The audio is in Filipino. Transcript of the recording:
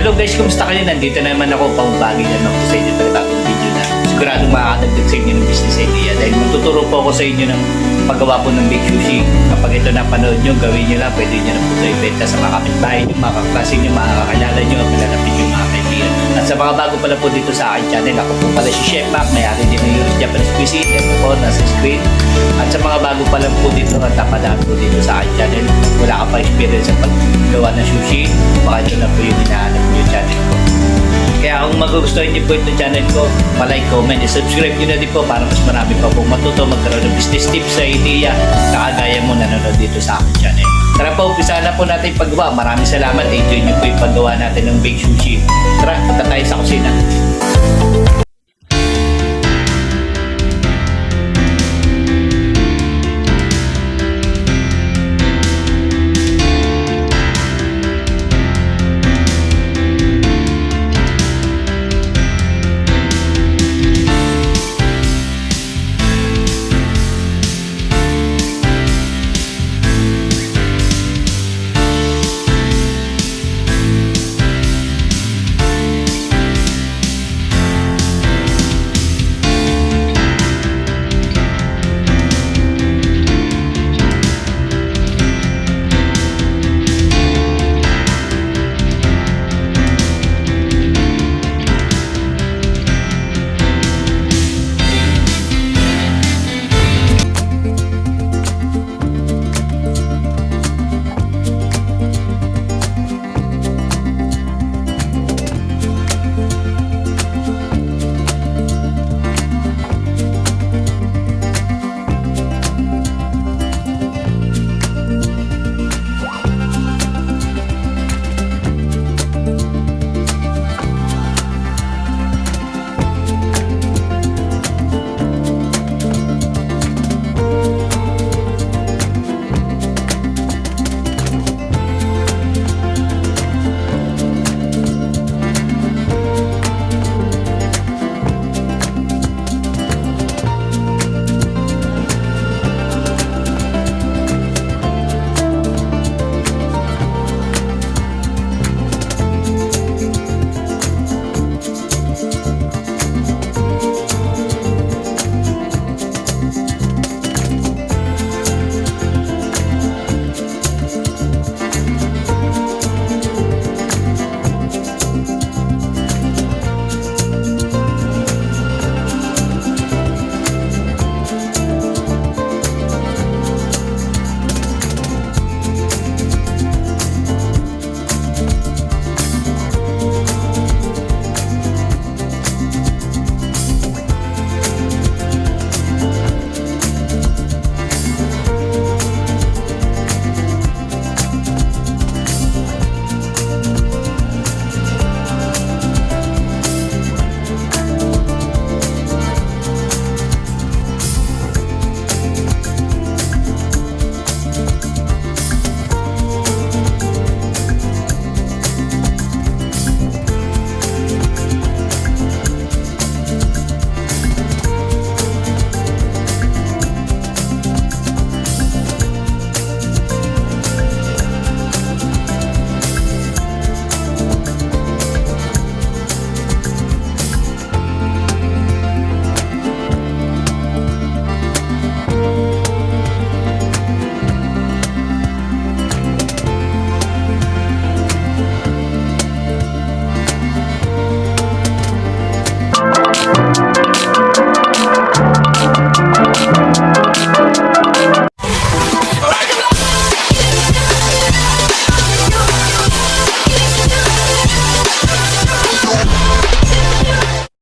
Hello guys, kumusta kayo? Nandito naman ako, pamubagi na ako sa inyo ng bagong video na siguradong makakadagdag sa inyo ng business idea dahil magtuturo po ako sa inyo ng paggawa po ng big sushi. Kapag ito napanood nyo, gawin nyo lang, pwede nyo na po ito ibenta sa mga kapitbahay nyo, mga kaklase nyo, mga kakilala nyo, malalapit nyo mga kaibigan. At sa mga bago pala po dito sa aking channel, ako po pala si Chef Mac, may-ari din ng Europe Japanese Cuisine. Ito po, nasa screen. At sa mga bago pa lang po dito at napadaan po dito sa aking channel, wala ka pa experience sa paggawa ng sushi, baka ito na po yung hinahanap nyo yung channel ko. Kaya kung magugustuhan niyo po itong channel ko, palike, comment, subscribe nyo na din po para mas marami pa po matuto magkaroon ng business tips sa idea na kagaya mo nanonood dito sa aking channel. Tara po, umpisa na po natin paggawa. Maraming salamat. Enjoy nyo po yung paggawa natin ng big sushi. Tara, punta tayo sa kusina.